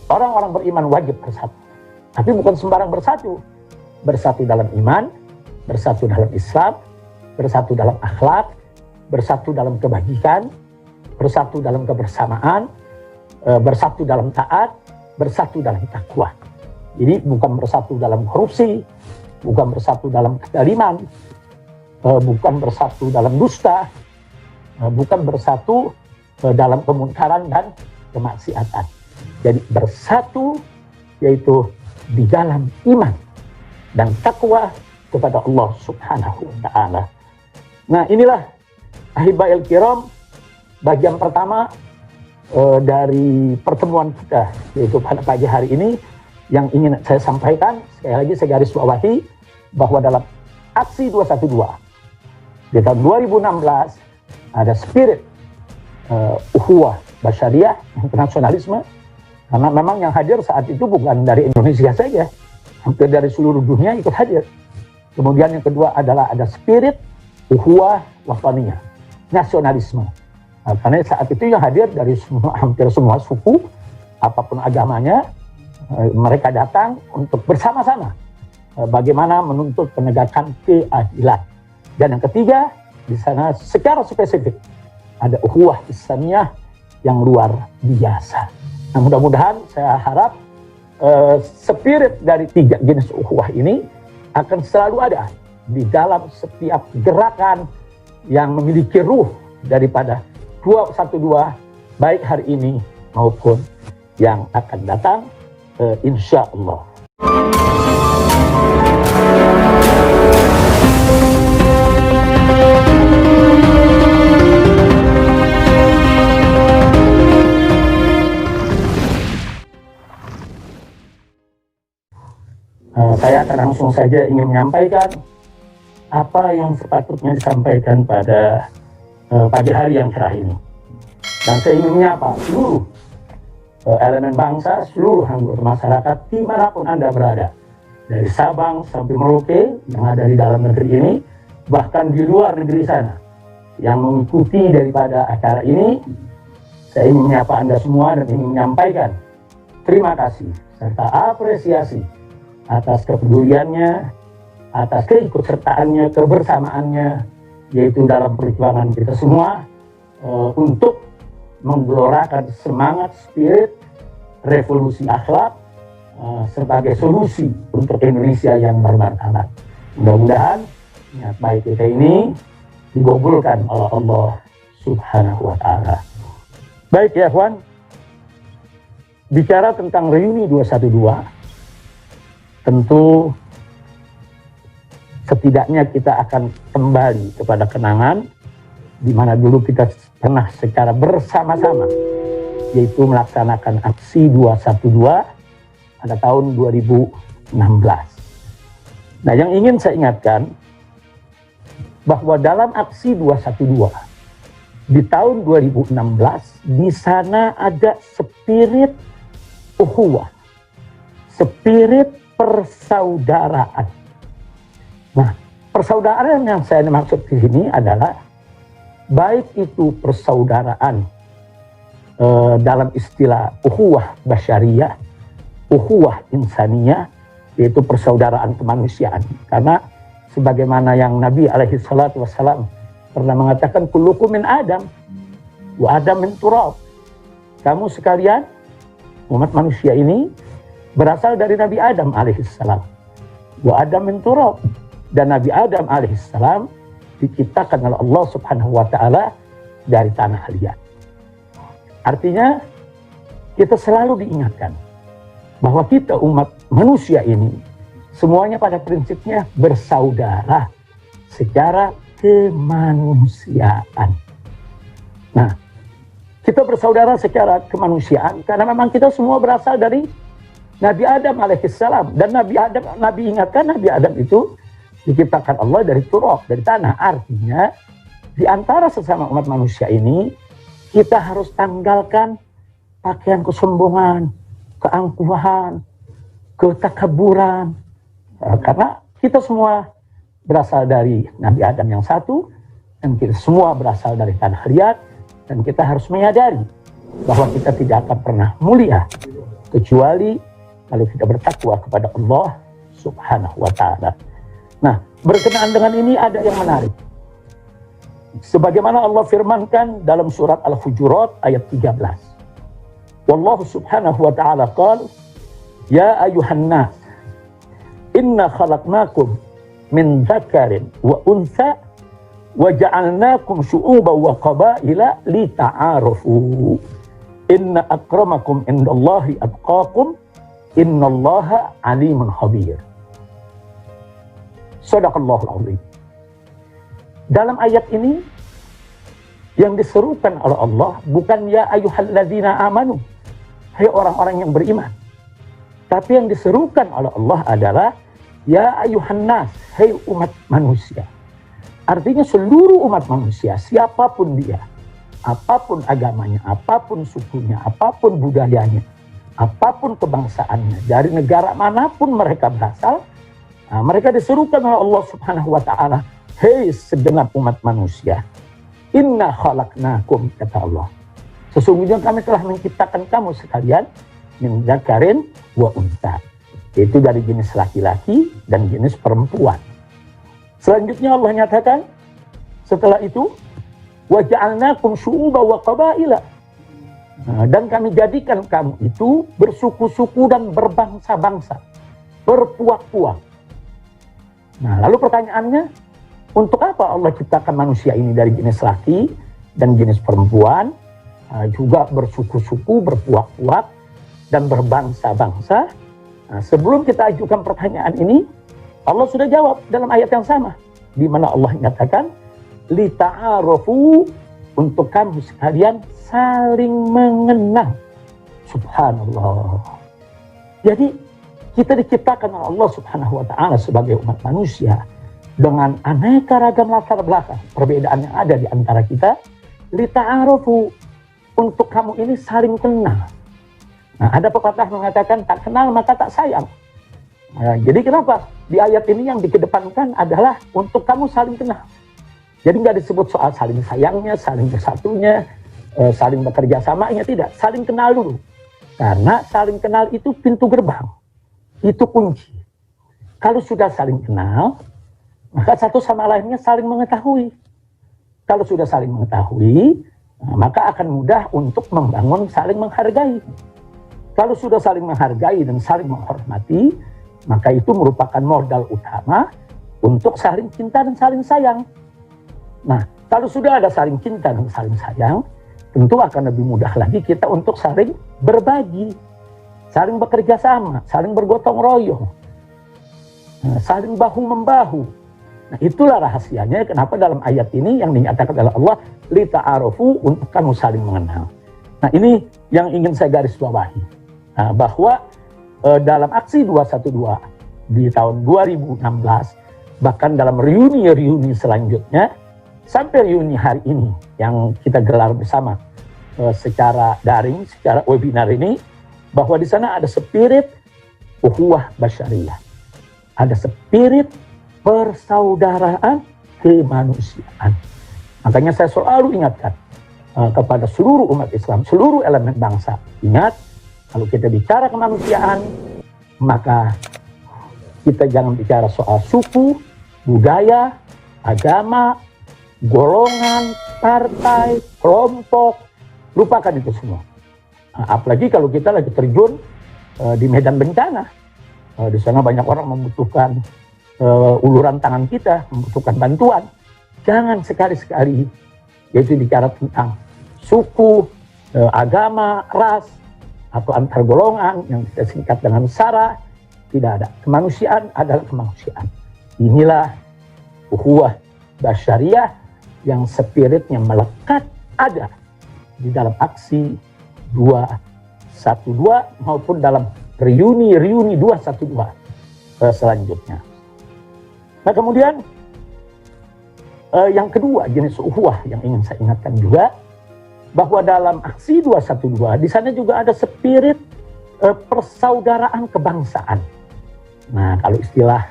orang-orang beriman wajib bersatu. Tapi bukan sembarang bersatu. Bersatu dalam iman, bersatu dalam Islam, bersatu dalam akhlak, bersatu dalam kebajikan, bersatu dalam kebersamaan, bersatu dalam taat, bersatu dalam takwa. Jadi bukan bersatu dalam korupsi, bukan bersatu dalam kezaliman, bukan bersatu dalam dusta, bukan bersatu dalam kemungkaran dan kemaksiatan. Jadi bersatu yaitu di dalam iman dan takwa kepada Allah Subhanahu wa Ta'ala. Nah, inilah Ahibba'il Kiram, bagian pertama dari pertemuan kita, yaitu pada pagi hari ini, yang ingin saya sampaikan. Sekali lagi saya garis bawahi bahwa dalam aksi 212 di tahun 2016 ada spirit ukhuwah basyariah, internasionalisme, karena memang yang hadir saat itu bukan dari Indonesia saja, hampir dari seluruh dunia ikut hadir. Kemudian yang kedua adalah ada spirit ukhuwah wataniyah, nasionalisme. Karena saat itu yang hadir dari hampir semua suku, apapun agamanya, mereka datang untuk bersama-sama bagaimana menuntut penegakan keadilan. Dan yang ketiga, di sana secara spesifik ada ukhuwah Islamiyah yang luar biasa. Nah, mudah-mudahan saya harap spirit dari tiga jenis ukhuwah ini akan selalu ada di dalam setiap gerakan yang memiliki ruh daripada 212, baik hari ini maupun yang akan datang, insya Allah. Saya akan langsung saja ingin menyampaikan apa yang sepatutnya disampaikan pada pagi hari yang cerah ini. Dan saya ingin menyapa seluruh elemen bangsa, seluruh anggota masyarakat dimanapun Anda berada, dari Sabang sampai Merauke yang ada di dalam negeri ini, bahkan di luar negeri sana yang mengikuti daripada acara ini. Saya ingin menyapa Anda semua dan ingin menyampaikan terima kasih serta apresiasi atas kepeduliannya, atas keikutsertaannya, kebersamaannya, yaitu dalam perjuangan kita semua untuk menggelorakan semangat spirit revolusi akhlak sebagai solusi untuk Indonesia yang bermartabat. Mudah-mudahan niat baik kita ini digabulkan oleh Allah Subhanahu wa Ta'ala. Baik ya, kawan. Bicara tentang reuni 212, tentu setidaknya kita akan kembali kepada kenangan di mana dulu kita pernah secara bersama-sama, yaitu melaksanakan aksi 212 pada tahun 2016. Nah, yang ingin saya ingatkan bahwa dalam aksi 212 di tahun 2016 di sana ada spirit ukhuwah, spirit persaudaraan. Nah, persaudaraan yang saya maksud di sini adalah baik itu persaudaraan dalam istilah ukhuwah basyariyah, ukhuwah insaniyah, yaitu persaudaraan kemanusiaan. Karena sebagaimana yang Nabi alaihi salatu wassalam pernah mengatakan, kullukum min Adam wa Adam min turab. Kamu sekalian umat manusia ini berasal dari Nabi Adam alaihissalam. Wa Adam min turab, dan Nabi Adam alaihissalam diciptakan oleh Allah Subhanahu wa Ta'ala dari tanah liat. Artinya kita selalu diingatkan bahwa kita umat manusia ini semuanya pada prinsipnya bersaudara secara kemanusiaan. Nah, kita bersaudara secara kemanusiaan karena memang kita semua berasal dari Nabi Adam alaihissalam. Dan Nabi ingatkan, Nabi Adam itu diciptakan Allah dari turab, dari tanah. Artinya di antara sesama umat manusia ini kita harus tanggalkan pakaian kesombongan, keangkuhan, ketakaburan. Karena kita semua berasal dari Nabi Adam yang satu, dan kita semua berasal dari tanah liat, dan kita harus menyadari bahwa kita tidak akan pernah mulia kecuali kalau kita bertakwa kepada Allah Subhanahu wa ta'ala. Nah, berkenaan dengan ini ada yang menarik. Sebagaimana Allah firmankan dalam surat Al-Hujurat ayat 13. Wallahu subhanahu wa ta'ala qala, ya ayuhan nas, inna khalaqnakum min dzakarin wa untha wa ja'alnakum syu'uban wa qabaila lita'arafu. Inna akramakum indallahi atqakum, innallaha alimun khabir. Shadaqallahul azim. Dalam ayat ini yang diserukan oleh Allah bukan ya ayyuhalladzina amanu, hai orang-orang yang beriman. Tapi yang diserukan oleh Allah adalah ya ayyuhan nas, hai umat manusia. Artinya seluruh umat manusia, siapapun dia, apapun agamanya, apapun sukunya, apapun budayanya, apapun kebangsaannya, dari negara manapun mereka berasal, mereka diserukan oleh Allah Subhanahu wa ta'ala, hei segenap umat manusia, inna khalaqnakum, kata Allah, sesungguhnya kami telah menciptakan kamu sekalian min dzakarin wa untha, yaitu dari jenis laki-laki dan jenis perempuan. Selanjutnya Allah nyatakan setelah itu, wa ja'alnakum syu'uban wa qabaila, dan kami jadikan kamu itu bersuku-suku dan berbangsa-bangsa, berpuak-puak. Nah, lalu pertanyaannya, untuk apa Allah ciptakan manusia ini dari jenis laki dan jenis perempuan, juga bersuku-suku, berpuak-puak, dan berbangsa-bangsa? Nah, sebelum kita ajukan pertanyaan ini, Allah sudah jawab dalam ayat yang sama, di mana Allah nyatakan, lita'arafu, untuk kamu sekalian saling mengenal. Subhanallah. Jadi kita diciptakan oleh Allah Subhanahu wa ta'ala sebagai umat manusia dengan aneka ragam latar belakang, perbedaan yang ada di antara kita. Lita'arafu, untuk kamu ini saling kenal. Nah, ada pepatah mengatakan tak kenal maka tak sayang. Nah, jadi kenapa di ayat ini yang dikedepankan adalah untuk kamu saling kenal. Jadi nggak disebut soal saling sayangnya, saling bersatunya, saling bekerja samanya, tidak. Saling kenal dulu. Karena saling kenal itu pintu gerbang. Itu kunci. Kalau sudah saling kenal, maka satu sama lainnya saling mengetahui. Kalau sudah saling mengetahui, maka akan mudah untuk membangun saling menghargai. Kalau sudah saling menghargai dan saling menghormati, maka itu merupakan modal utama untuk saling cinta dan saling sayang. Nah, kalau sudah ada saling cinta dan saling sayang, tentu akan lebih mudah lagi kita untuk saling berbagi, saling bekerja sama, saling bergotong royong, saling bahu-membahu. Nah, itulah rahasianya kenapa dalam ayat ini yang dinyatakan oleh Allah, lita'arafu, untuk kamu saling mengenal. Nah, ini yang ingin saya garis bawahi, bahwa dalam aksi 212 di tahun 2016, bahkan dalam reuni-reuni selanjutnya, sampai reuni hari ini yang kita gelar bersama secara daring, secara webinar ini, bahwa di sana ada spirit ukhuwah basyariyah, ada spirit persaudaraan kemanusiaan. Makanya saya selalu ingatkan kepada seluruh umat Islam, seluruh elemen bangsa, ingat, kalau kita bicara kemanusiaan, maka kita jangan bicara soal suku, budaya, agama, golongan, partai, kelompok, lupakan itu semua. Apalagi kalau kita lagi terjun di medan bencana, di sana banyak orang membutuhkan uluran tangan kita, membutuhkan bantuan. Jangan sekali-sekali yaitu bicara tentang suku, agama, ras, atau antar golongan yang kita singkat dengan SARA. Tidak ada. Kemanusiaan adalah kemanusiaan. Inilah ukhuwah basyariyah yang spiritnya melekat ada di dalam aksi 212 maupun dalam reuni 212 selanjutnya. Nah, kemudian yang kedua jenis ukhuwah yang ingin saya ingatkan juga, bahwa dalam aksi 212 di sana juga ada spirit persaudaraan kebangsaan. Nah, kalau istilah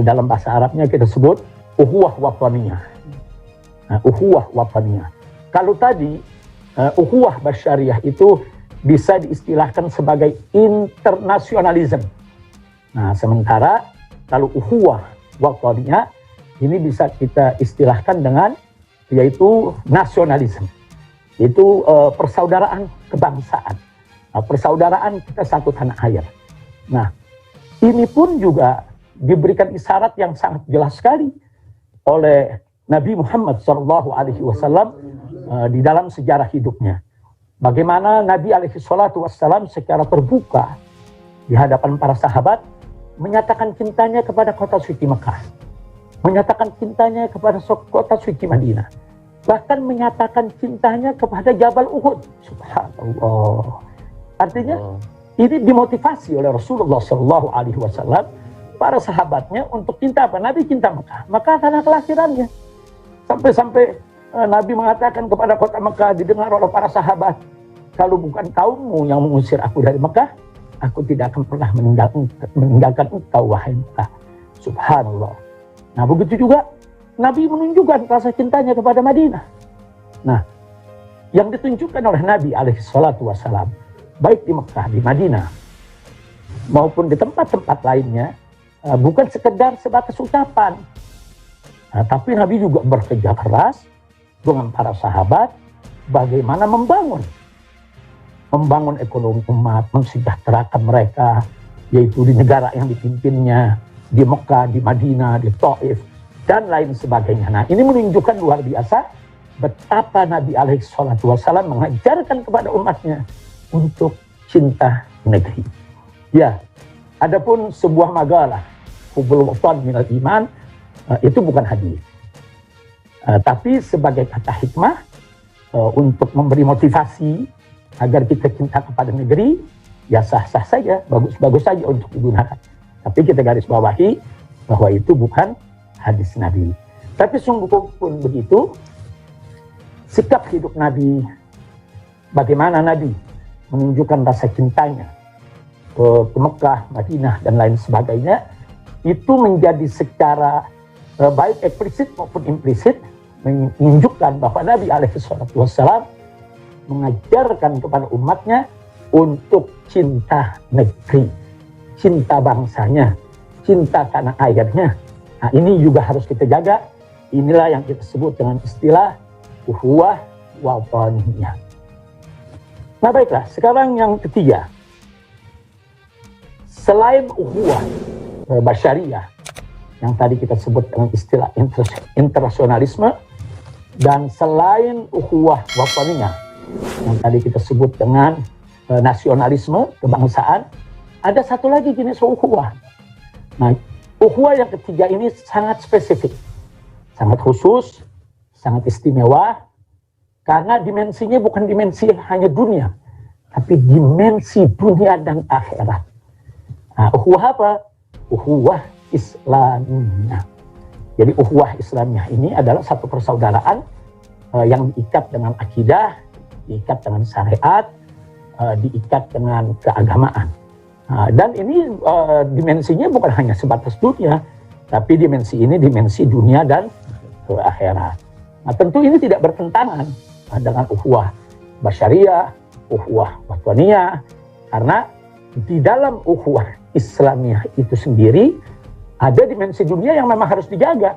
dalam bahasa Arabnya kita sebut ukhuwah wataniyah. Ukhuwah wataniyah. Kalau tadi ukhuwah basyariyah itu bisa diistilahkan sebagai internasionalisme. Nah, sementara kalau ukhuwah wataniyah ini bisa kita istilahkan dengan yaitu nasionalisme, yaitu persaudaraan kebangsaan, persaudaraan kita satu tanah air. Nah, ini pun juga diberikan isyarat yang sangat jelas sekali oleh Nabi Muhammad SAW di dalam sejarah hidupnya. Bagaimana Nabi SAW secara terbuka di hadapan para sahabat menyatakan cintanya kepada kota suci Mekah, menyatakan cintanya kepada kota suci Madinah, bahkan menyatakan cintanya kepada Jabal Uhud. Subhanallah. Artinya ini dimotivasi oleh Rasulullah SAW para sahabatnya untuk cinta apa? Nabi cinta Mekah, Mekah tanah kelahirannya. Sampai-sampai Nabi mengatakan kepada kota Mekah didengar oleh para sahabat, kalau bukan kaummu yang mengusir aku dari Mekah, aku tidak akan pernah meninggalkan engkau, wahai Mekah. Subhanallah. Nah, begitu juga Nabi menunjukkan rasa cintanya kepada Madinah. Nah, yang ditunjukkan oleh Nabi SAW, baik di Mekah, di Madinah, maupun di tempat-tempat lainnya, bukan sekedar sebatas ucapan. Nah, tapi Nabi juga bekerja keras dengan para sahabat bagaimana membangun ekonomi umat, mensejahterakan mereka, yaitu di negara yang dipimpinnya, di Mekah, di Madinah, di Taif, dan lain sebagainya. Nah, ini menunjukkan luar biasa betapa Nabi SAW mengajarkan kepada umatnya untuk cinta negeri. Ya, adapun sebuah makalah, Hubbul Watan Minal Iman, itu bukan hadis. Tapi sebagai kata hikmah, untuk memberi motivasi agar kita cinta kepada negeri, ya sah-sah saja, bagus-bagus saja untuk digunakan. Tapi kita garis bawahi bahwa itu bukan hadis Nabi. Tapi sungguh pun begitu, sikap hidup Nabi, bagaimana Nabi menunjukkan rasa cintanya ke Mekah, Madinah, dan lain sebagainya, itu menjadi secara baik eksplisit maupun implisit menunjukkan bahwa Nabi SAW mengajarkan kepada umatnya untuk cinta negeri, cinta bangsanya, cinta tanah airnya. Nah, ini juga harus kita jaga. Inilah yang kita sebut dengan istilah ukhuwah wataniyah. Nah, baiklah, sekarang yang ketiga. Selain ukhuwah basyariah yang tadi kita sebut dengan istilah internasionalisme, dan selain ukhuwah wataniyah yang tadi kita sebut dengan nasionalisme, kebangsaan, ada satu lagi jenis ukhuwah. Nah, ukhuwah yang ketiga ini sangat spesifik, sangat khusus, sangat istimewa, karena dimensinya bukan dimensi hanya dunia, tapi dimensi dunia dan akhirat. Nah, ukhuwah apa? Ukhuwah Islamiyah. Jadi ukhuwah Islamiyah ini adalah satu persaudaraan yang diikat dengan akidah, diikat dengan syariat, diikat dengan keagamaan. Dan ini dimensinya bukan hanya sebatas dunia, tapi dimensi ini dimensi dunia dan akhirat. Nah, tentu ini tidak bertentangan dengan ukhuwah basyariah, ukhuwah wataniyah, karena di dalam ukhuwah Islamiyah itu sendiri ada dimensi dunia yang memang harus dijaga.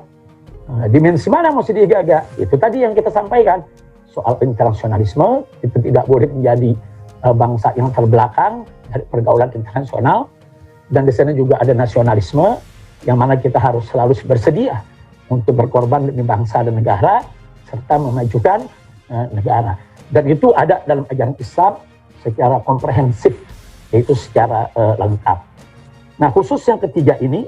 Dimensi mana mesti dijaga? Itu tadi yang kita sampaikan. Soal internasionalisme, kita tidak boleh menjadi bangsa yang terbelakang dari pergaulan internasional. Dan di sana juga ada nasionalisme, yang mana kita harus selalu bersedia untuk berkorban demi bangsa dan negara, serta memajukan negara. Dan itu ada dalam ajaran Islam secara komprehensif, yaitu secara lengkap. Nah, khusus yang ketiga ini,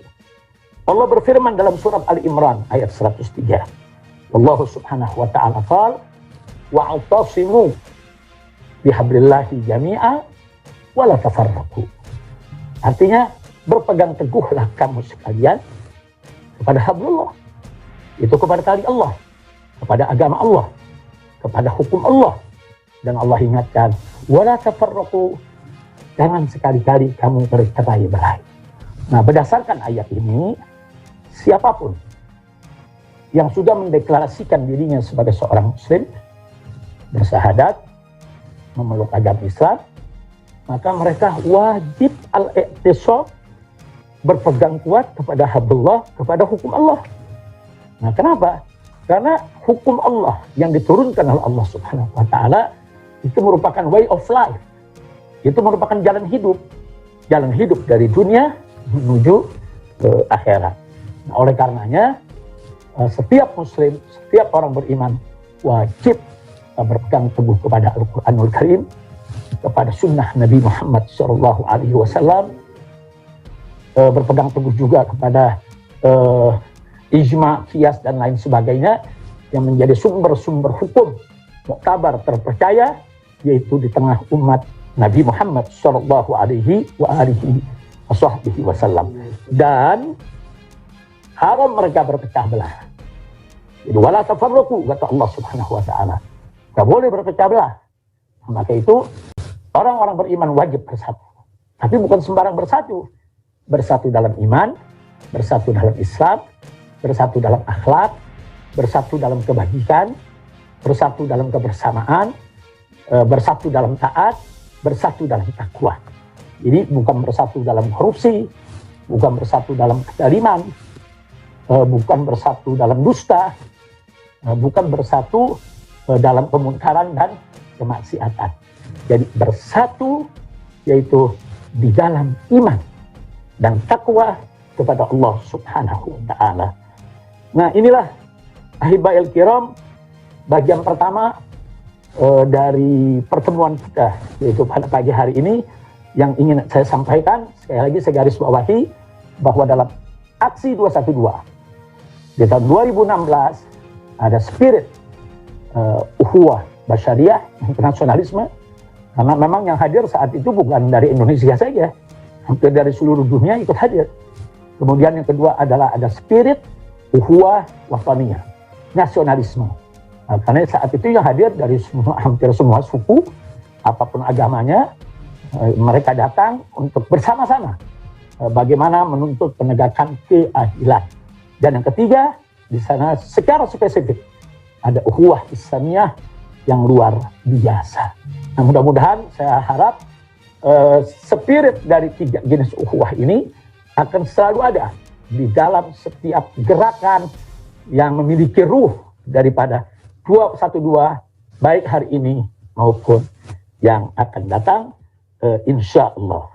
Allah berfirman dalam surat Ali Imran ayat 103. Allah subhanahu wa ta'ala qala wa'tasimu bihablillahi jami'a wa la tafarraqu. Artinya, berpegang teguhlah kamu sekalian kepada hablullah, itu kepada tali Allah, kepada agama Allah, kepada hukum Allah. Dan Allah ingatkan, wa la tafarraqu, jangan sekali-kali kamu bercerai-berai. Nah, berdasarkan ayat ini, siapapun yang sudah mendeklarasikan dirinya sebagai seorang muslim, bersyahadat, memeluk agama Islam, maka mereka wajib al-i'tisam, berpegang kuat kepada hablullah, kepada hukum Allah. Nah, kenapa? Karena hukum Allah yang diturunkan oleh Allah Subhanahu wa taala itu merupakan way of life. Itu merupakan jalan hidup. Jalan hidup dari dunia menuju ke akhirat. Nah, oleh karenanya setiap muslim, setiap orang beriman wajib berpegang teguh kepada Al-Qur'anul Karim, kepada sunnah Nabi Muhammad SAW, berpegang teguh juga kepada ijma, qiyas dan lain sebagainya yang menjadi sumber-sumber hukum muktabar terpercaya, yaitu di tengah umat Nabi Muhammad SAW. Dan haram mereka berpecah belah. Jadi wala tafarraqu, kata Allah Subhanahu wa taala. Tidak boleh berpecah belah. Maka itu orang-orang beriman wajib bersatu. Tapi bukan sembarang bersatu. Bersatu dalam iman, bersatu dalam Islam, bersatu dalam akhlak, bersatu dalam kebajikan, bersatu dalam kebersamaan, bersatu dalam taat, bersatu dalam takwa. Jadi bukan bersatu dalam korupsi, bukan bersatu dalam kezaliman, bukan bersatu dalam dusta, bukan bersatu dalam kemungkaran dan kemaksiatan. Jadi bersatu yaitu di dalam iman dan takwa kepada Allah Subhanahu wa taala. Nah, inilah ahibail kiram, bagian pertama dari pertemuan kita, yaitu pada pagi hari ini yang ingin saya sampaikan. Sekali lagi saya garis bawahi bahwa dalam aksi 212 di tahun 2016 ada spirit ukhuwah basyariah, internasionalisme, karena memang yang hadir saat itu bukan dari Indonesia saja, hampir dari seluruh dunia ikut hadir. Kemudian yang kedua adalah ada spirit ukhuwah wataniyah, nasionalisme. Nah, karena saat itu yang hadir dari hampir semua suku, apapun agamanya, mereka datang untuk bersama-sama bagaimana menuntut penegakan keadilan. Dan yang ketiga, di sana secara spesifik ada ukhuwah Islamiyah yang luar biasa. Nah, mudah-mudahan saya harap spirit dari tiga jenis ukhuwah ini akan selalu ada di dalam setiap gerakan yang memiliki ruh daripada 212, baik hari ini maupun yang akan datang, insya Allah.